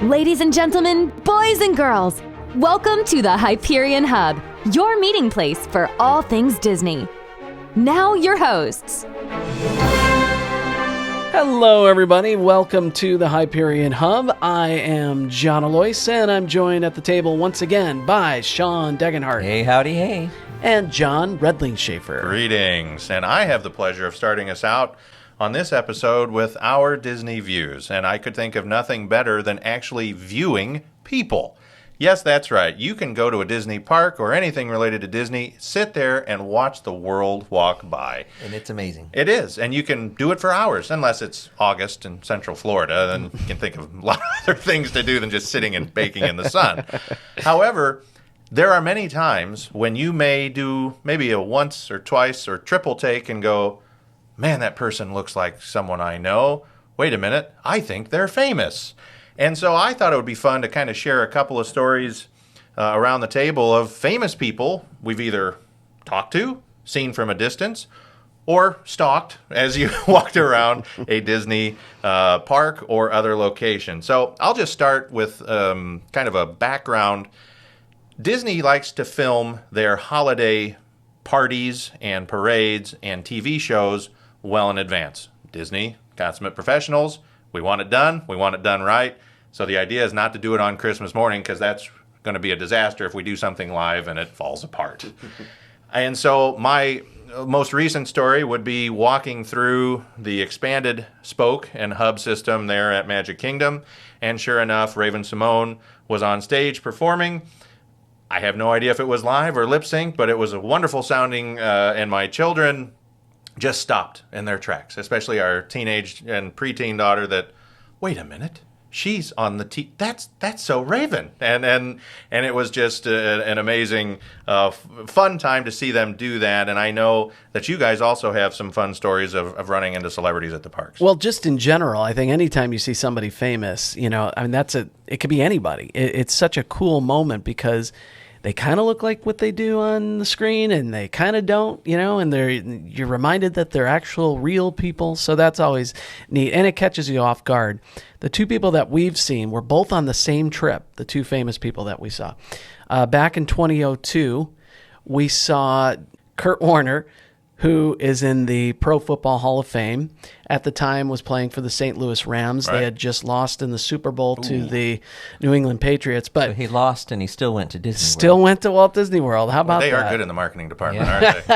Ladies and gentlemen, boys and girls, welcome to the Hyperion Hub, your meeting place for all things Disney. Now your hosts. Hello, everybody. Welcome to the Hyperion Hub. I am John Alois, and I'm joined at the table once again by Sean Degenhart. Hey, howdy, hey. And John Redlingschafer. Greetings, and I have the pleasure of starting us out on this episode with our Disney views, and I could think of nothing better than actually viewing people. Yes, that's right. You can go to a Disney park or anything related to Disney, sit there and watch the world walk by. And it's amazing. It is, and you can do it for hours, unless it's August in Central Florida, then you can think of a lot of other things to do than just sitting and baking in the sun. However, there are many times when you may do maybe a once or twice or triple take and go, man, that person looks like someone I know. Wait a minute, I think they're famous. And so I thought it would be fun to kind of share a couple of stories around the table of famous people we've either talked to, seen from a distance, or stalked as you walked around a Disney park or other location. So I'll just start with kind of a background. Disney likes to film their holiday parties and parades and TV shows well in advance. Disney, consummate professionals, we want it done right. So the idea is not to do it on Christmas morning because that's going to be a disaster if we do something live and it falls apart. And so my most recent story would be walking through the expanded spoke and hub system there at Magic Kingdom. And sure enough, Raven-Symoné was on stage performing. I have no idea if it was live or lip sync, but it was a wonderful sounding, and my children just stopped in their tracks, especially our teenage and preteen daughter that, wait a minute, she's on the that's so Raven. And it was just an amazing, fun time to see them do that. And I know that you guys also have some fun stories of running into celebrities at the parks. Well, just in general, I think anytime you see somebody famous, it could be anybody. It's such a cool moment because they kind of look like what they do on the screen, and they kind of don't, and you're reminded that they're actual real people. So that's always neat, and it catches you off guard. The two people that we've seen were both on the same trip, the two famous people that we saw. Back in 2002, we saw Kurt Warner, who is in the Pro Football Hall of Fame. At the time was playing for the St. Louis Rams. Right. They had just lost in the Super Bowl to the New England Patriots. But so he lost and he still went to Disney World. Still went to Walt Disney World. How about that? They are good in the marketing department, aren't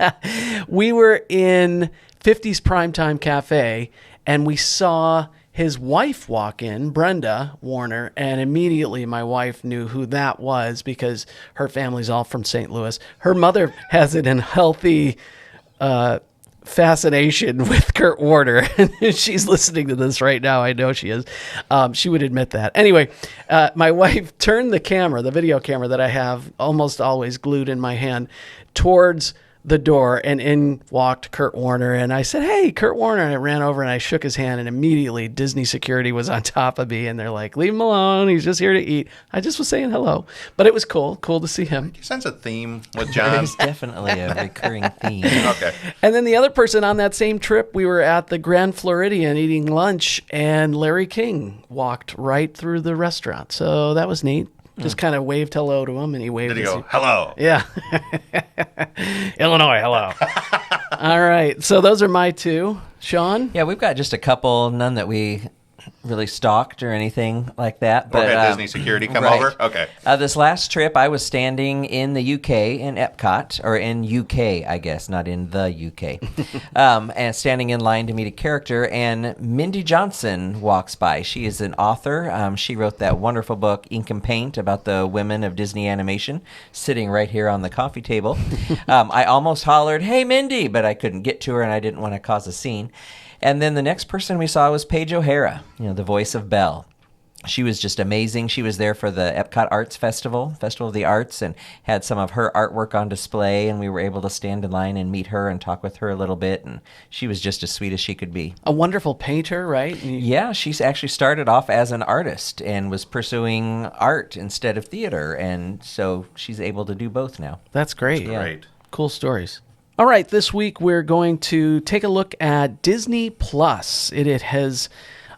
they? We were in 50's Primetime Cafe, and we saw his wife walk in, Brenda Warner, and immediately my wife knew who that was because her family's all from St. Louis. Her mother has it in healthy fascination with Kurt Warner. She's listening to this right now. I know she is. She would admit that. Anyway, my wife turned the video camera that I have almost always glued in my hand towards the door, and in walked Kurt Warner, and I said, "Hey, Kurt Warner," and I ran over and I shook his hand, and immediately Disney security was on top of me, and they're like, "Leave him alone, he's just here to eat." I just was saying hello, but it was cool to see him. Do you sense a theme with John? There's definitely a recurring theme. Okay. And then the other person on that same trip, we were at the Grand Floridian eating lunch, and Larry King walked right through the restaurant, so that was neat. Just kind of waved hello to him, and he waved. Did he go, hello? Yeah. Illinois, hello. All right. So those are my two. Sean? Yeah, we've got just a couple, none that we really stalked or anything like that. But had Disney security come over? Okay. This last trip, I was standing in the UK in Epcot, or in UK, I guess, not in the UK, and standing in line to meet a character, and Mindy Johnson walks by. She is an author. She wrote that wonderful book, Ink and Paint, about the women of Disney animation, sitting right here on the coffee table. I almost hollered, "Hey, Mindy," but I couldn't get to her, and I didn't want to cause a scene. And then the next person we saw was Paige O'Hara, the voice of Belle. She was just amazing. She was there for the Epcot Arts Festival of the Arts, and had some of her artwork on display, and we were able to stand in line and meet her and talk with her a little bit, and she was just as sweet as she could be. A wonderful painter, right? Yeah, she's actually started off as an artist and was pursuing art instead of theater, and so she's able to do both now. That's great. That's great. Cool stories. All right, this week we're going to take a look at Disney Plus. It has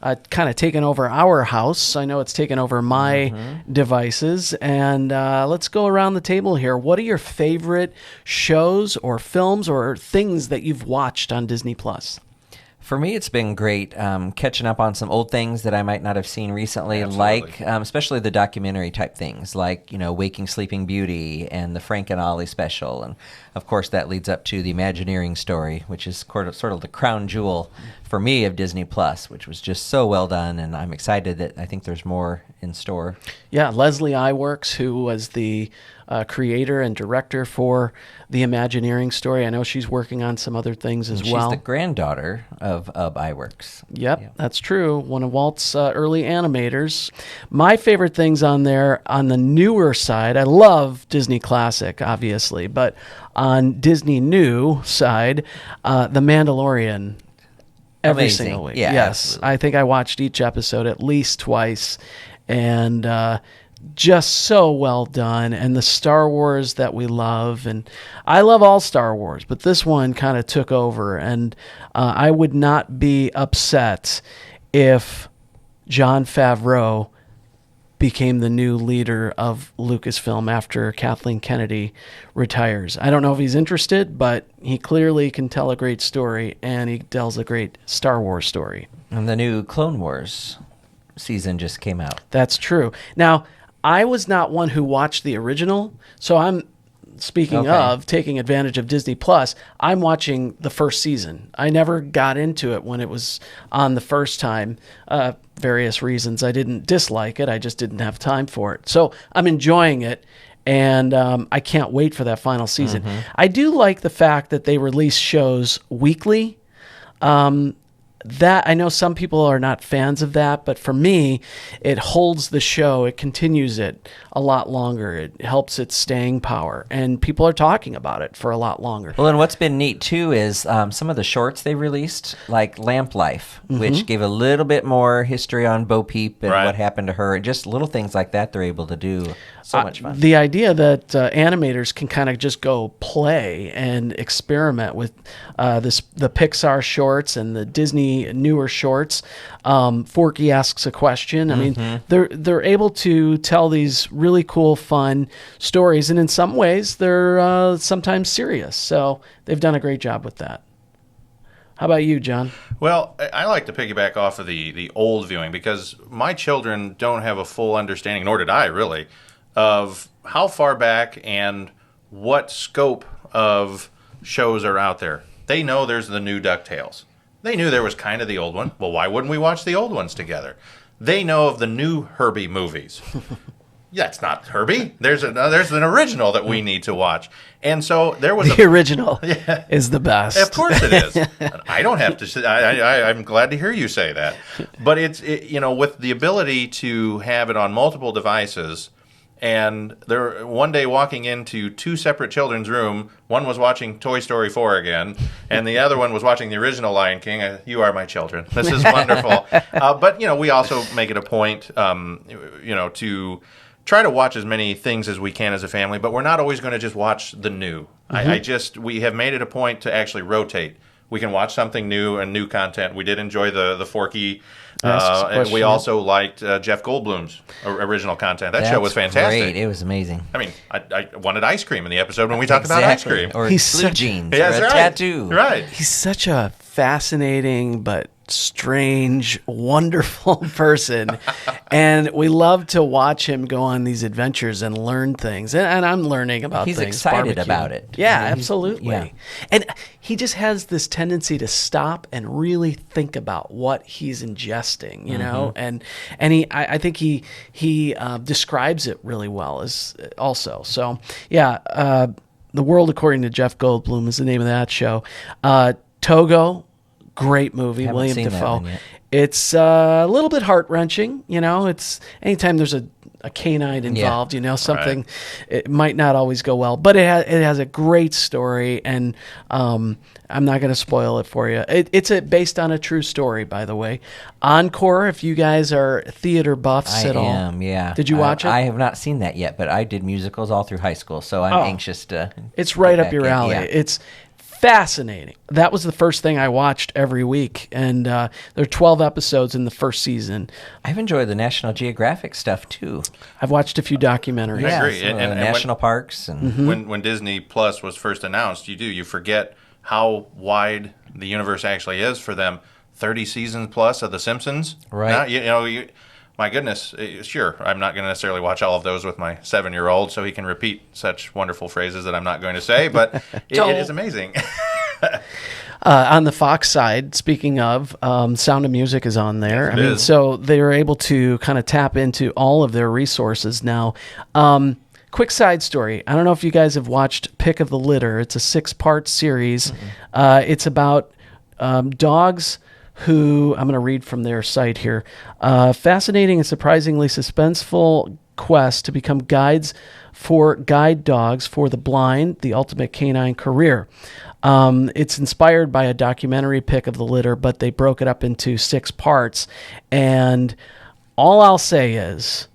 kind of taken over our house. I know it's taken over my devices. And let's go around the table here. What are your favorite shows or films or things that you've watched on Disney Plus? For me, it's been great catching up on some old things that I might not have seen recently, Absolutely. like especially the documentary type things, like Waking Sleeping Beauty and the Frank and Ollie special, and of course that leads up to the Imagineering story, which is sort of the crown jewel for me of Disney Plus, which was just so well done, and I'm excited that I think there's more in store. Yeah, Leslie Iwerks, who was the creator and director for the Imagineering story. I know she's working on some other things as She's well. the granddaughter of Iwerks. Yep, that's true. One of Walt's early animators. My favorite things on there, on the newer side, I love Disney Classic, obviously, but on Disney New side, The Mandalorian. Every Amazing. single week. Yeah, Yes, absolutely. I think I watched each episode at least twice, and just so well done. And the Star Wars that we love, and I love all Star Wars, but this one kind of took over, and I would not be upset if Jon Favreau became the new leader of Lucasfilm after Kathleen Kennedy retires. I don't know if he's interested, but he clearly can tell a great story, and he tells a great Star Wars story. And the new Clone Wars season just came out. That's true. Now, I was not one who watched the original, so I'm speaking Okay. of taking advantage of Disney Plus. I'm watching the first season. I never got into it when it was on the first time. Various reasons. I didn't dislike it. I just didn't have time for it. So I'm enjoying it, and I can't wait for that final season. I do like the fact that they release shows weekly. That I know some people are not fans of that, but for me, it holds the show. It continues it a lot longer. It helps its staying power, and people are talking about it for a lot longer. Well, and what's been neat too is some of the shorts they released, like Lamp Life, which gave a little bit more history on Bo Peep and Right. what happened to her, and just little things like that they're able to do. So much fun. The idea that animators can kind of just go play and experiment with the Pixar shorts and the Disney newer shorts. Forky asks a question. I mean, they're able to tell these really cool, fun stories, and in some ways, they're sometimes serious. So they've done a great job with that. How about you, John? Well, I like to piggyback off of the old viewing because my children don't have a full understanding, nor did I really, of how far back and what scope of shows are out there. They know there's the new DuckTales. They knew there was kind of the old one. Well, why wouldn't we watch the old ones together? They know of the new Herbie movies. Yeah, it's not Herbie. There's an original that we need to watch. And so there was The original is the best. Of course it is. I don't have to say. I'm glad to hear you say that. But it's with the ability to have it on multiple devices, and there one day walking into two separate children's room, one was watching Toy Story 4 again, and the other one was watching the original Lion King. You are my children. This is wonderful. But we also make it a point, to try to watch as many things as we can as a family, but we're not always going to just watch the new. We have made it a point to actually rotate. We can watch something new and new content. We did enjoy the Forky, and we also liked Jeff Goldblum's original content. That show was fantastic. Great. It was amazing. I mean, I wanted ice cream in the episode when we talked about ice cream. Or He's blue such- jeans, Yeah, or that's a right. tattoo. Right. He's such a fascinating but strange, wonderful person. And we love to watch him go on these adventures and learn things. And I'm learning about He's things. excited barbecue. about it. Yeah, He's- absolutely. yeah. And he just has this tendency to stop and really think about what he's ingesting, you know? And I think he describes it really well as also. So, yeah, The World According to Jeff Goldblum is the name of that show. Togo, great movie. Haven't William seen that Dafoe. one yet. It's a little bit heart wrenching. It's anytime there's a canine involved. Something it might not always go well, but it has a great story, and I'm not going to spoil it for you. It's based on a true story, by the way. Encore, if you guys are theater buffs I at all. am, yeah. Did you watch it? I have not seen that yet, but I did musicals all through high school, so I'm anxious to. It's right get up your back in. alley. Yeah. It's fascinating. That was the first thing I watched every week, and there are 12 episodes in the first season. I've enjoyed the National Geographic stuff too. I've watched a few documentaries. I agree. some of the And national parks and when Disney Plus was first announced, you forget how wide the universe actually is for them. 30 seasons plus of The Simpsons. Right. Now, my goodness, sure, I'm not going to necessarily watch all of those with my 7-year-old so he can repeat such wonderful phrases that I'm not going to say, but it is amazing. On the Fox side, speaking of, Sound of Music is on there. Yes, it is. So they're able to kind of tap into all of their resources now. Quick side story. I don't know if you guys have watched Pick of the Litter. It's a 6-part series. It's about dogs who, I'm going to read from their site here, fascinating and surprisingly suspenseful quest to become guides for guide dogs for the blind, the ultimate canine career. It's inspired by a documentary, Pick of the Litter, but they broke it up into 6 parts. And all I'll say is,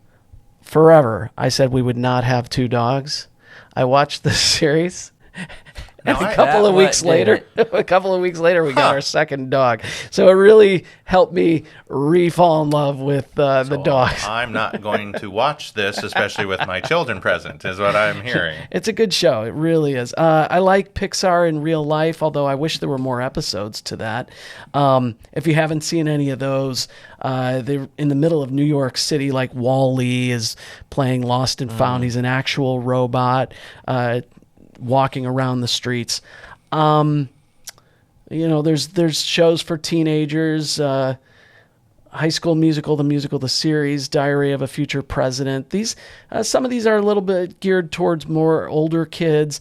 forever, I said we would not have 2 dogs. I watched this series. And No, a couple of That weeks what did later, we got our second dog. So it really helped me re-fall in love with the dogs. I'm not going to watch this, especially with my children present, is what I'm hearing. It's a good show. It really is. I like Pixar in real life, although I wish there were more episodes to that. If you haven't seen any of those, they're in the middle of New York City, like Wall-E is playing Lost and Found. He's an actual robot walking around the streets. There's shows for teenagers, High School Musical, the series, Diary of a Future President. These some of these are a little bit geared towards more older kids.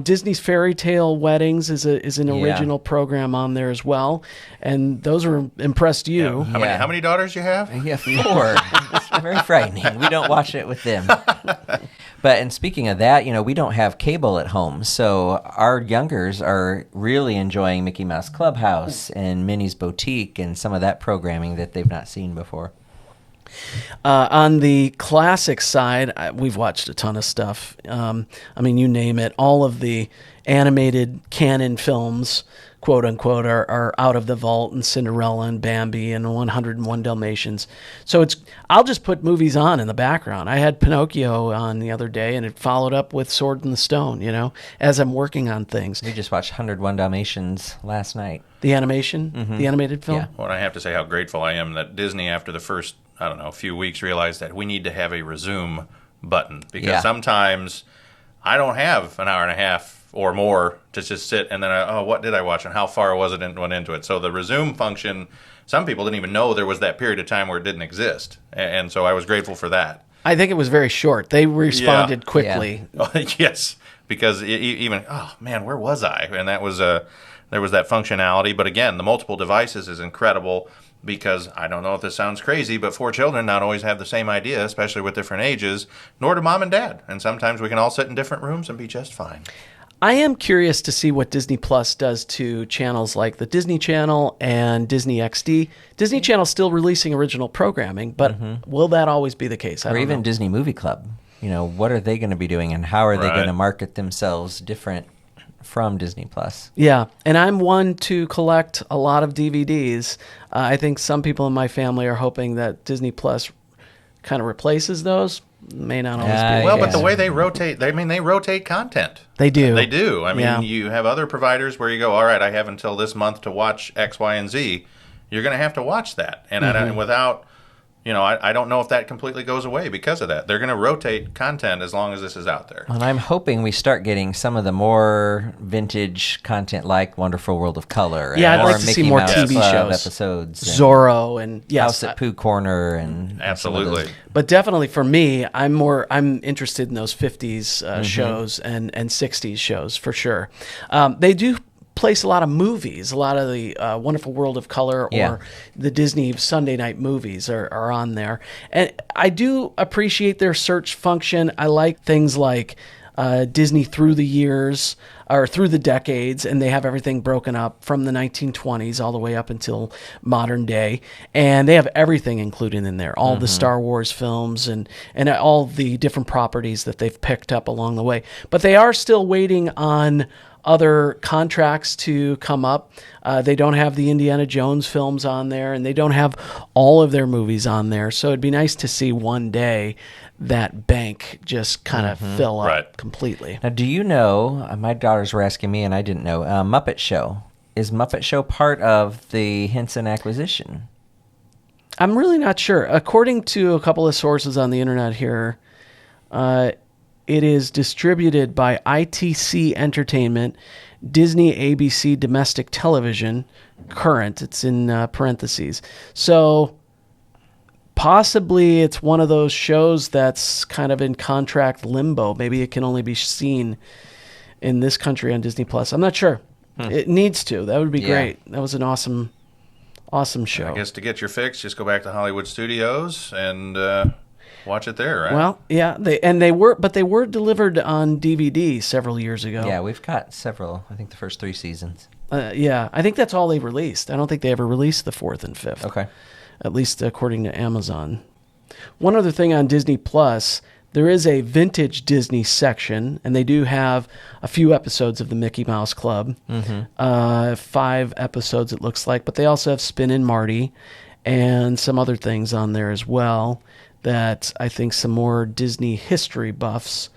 Disney's Fairy Tale Weddings is an original program on there as well, and those are impressed you. How many daughters you have? yeah, 4. It's very frightening. We don't watch it with them. But and speaking of that, we don't have cable at home, so our youngers are really enjoying Mickey Mouse Clubhouse and Minnie's Boutique and some of that programming that they've not seen before. On the classic side, we've watched a ton of stuff. You name it. All of the animated canon films, quote unquote, are out of the vault, and Cinderella and Bambi and 101 Dalmatians. So I'll just put movies on in the background. I had Pinocchio on the other day, and it followed up with Sword in the Stone, as I'm working on things. We just watched 101 Dalmatians last night. The animation, the animated film. Yeah. Well, I have to say how grateful I am that Disney, after the first, few weeks, realized that we need to have a resume button, because sometimes I don't have an hour and a half or more to just sit and then, what did I watch and how far was it went into it? So the resume function, some people didn't even know there was that period of time where it didn't exist. And so I was grateful for that. I think it was very short. They responded quickly. Yeah. Yes, because even, where was I? And that was there was that functionality. But again, the multiple devices is incredible, because I don't know if this sounds crazy, but 4 children not always have the same idea, especially with different ages, nor do mom and dad. And sometimes we can all sit in different rooms and be just fine. I am curious to see what Disney Plus does to channels like the Disney Channel and Disney XD. Disney Channel's still releasing original programming, but will that always be the case? Or even Disney Movie Club. What are they going to be doing, and how are they going to market themselves different from Disney Plus? Yeah, and I'm one to collect a lot of DVDs. I think some people in my family are hoping that Disney Plus kind of replaces those. May not always be. Well, but the way they rotate, they rotate content. They do. They do. You have other providers where you go, all right, I have until this month to watch X, Y, and Z. You're going to have to watch that. And I don't know if that completely goes away because of that. They're going to rotate content as long as this is out there. And I'm hoping we start getting some of the more vintage content like Wonderful World of Color. Yeah, and I'd like to see more Mouse TV shows. episodes. Zorro and House at Pooh Corner and Absolutely. But definitely for me, I'm interested in those 50s shows and 60s shows for sure. They do place a lot of movies. A lot of the Wonderful World of Color or the Disney Sunday night movies are on there. And I do appreciate their search function. I like things like Disney Through the Years or Through the Decades, and they have everything broken up from the 1920s all the way up until modern day. And they have everything included in there, all the Star Wars films and all the different properties that they've picked up along the way. But they are still waiting on other contracts to come up. They don't have the Indiana Jones films on there, and they don't have all of their movies on there. So it'd be nice to see one day that bank just kind of fill up Right. completely. Now, do you know, my daughters were asking me and I didn't know, Muppet Show. Is Muppet Show part of the Henson acquisition? I'm really not sure. According to a couple of sources on the internet here, it is distributed by ITC Entertainment, Disney ABC Domestic Television, current. It's in parentheses. So possibly it's one of those shows that's kind of in contract limbo. Maybe it can only be seen in this country on Disney Plus. I'm not sure. It needs to. That would be Yeah. great. That was an awesome show. I guess to get your fix, just go back to Hollywood Studios and watch it there, right? Well, yeah, they were delivered on DVD several years ago. Yeah, we've got several. I think the first 3 seasons. Yeah, I think that's all they released. I don't think they ever released the 4th and 5th. Okay. At least according to Amazon. One other thing on Disney Plus, there is a vintage Disney section, and they do have a few episodes of the Mickey Mouse Club. 5 episodes, it looks like, but they also have Spin and Marty and some other things on there as well that I think some more Disney history buffs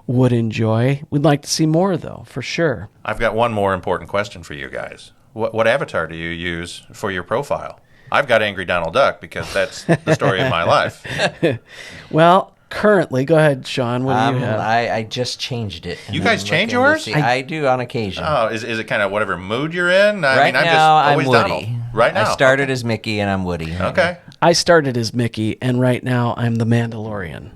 would enjoy. We'd like to see more, though, for sure. I've got one more important question for you guys. What avatar do you use for your profile? I've got Angry Donald Duck because that's the story of my life. Well, currently, go ahead, Sean. What do you have? I just changed it. You and guys I'm change looking to yours? see- I do on occasion. Oh, is it kind of whatever mood you're in? I Right mean, I'm just now, I'm always Woody. Donald. Right now. I started as Mickey, and I'm Woody. Okay. I started as Mickey, and right now I'm the Mandalorian.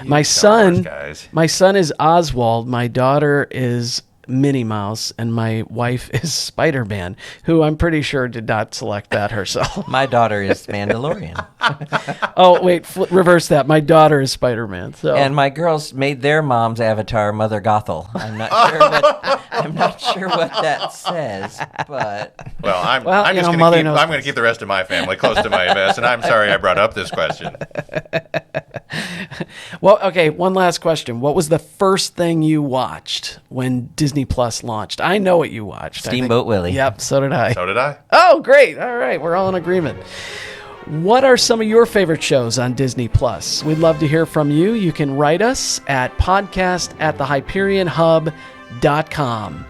My Star Wars son, guys. my son is Oswald. My daughter is Minnie Mouse, and my wife is Spider-Man, who I'm pretty sure did not select that herself. My daughter is Mandalorian. Oh, wait, reverse that. My daughter is Spider-Man. So And my girls made their mom's avatar Mother Gothel. I'm not sure what that says, but Well, I'm you just know, going Mother to keep. knows I'm going to keep the rest of my family close to my vest, and I'm sorry I brought up this question. well, okay. One last question: what was the first thing you watched when Disney Plus launched? I know what you watched. I think- Steamboat Willie. Yep, so did I. So did I. Oh, great. All right. We're all in agreement. What are some of your favorite shows on Disney Plus? We'd love to hear from you. You can write us at podcast@thehyperionhub.com.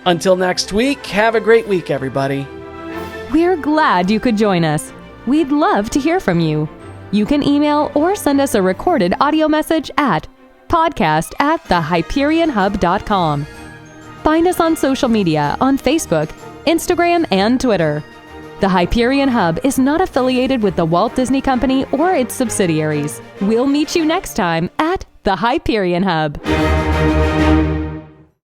Until next week, have a great week, everybody. We're glad you could join us. We'd love to hear from you. You can email or send us a recorded audio message at podcast@thehyperionhub.com. Find us on social media on Facebook, Instagram, and Twitter. The Hyperion Hub is not affiliated with the Walt Disney Company or its subsidiaries. We'll meet you next time at the Hyperion Hub.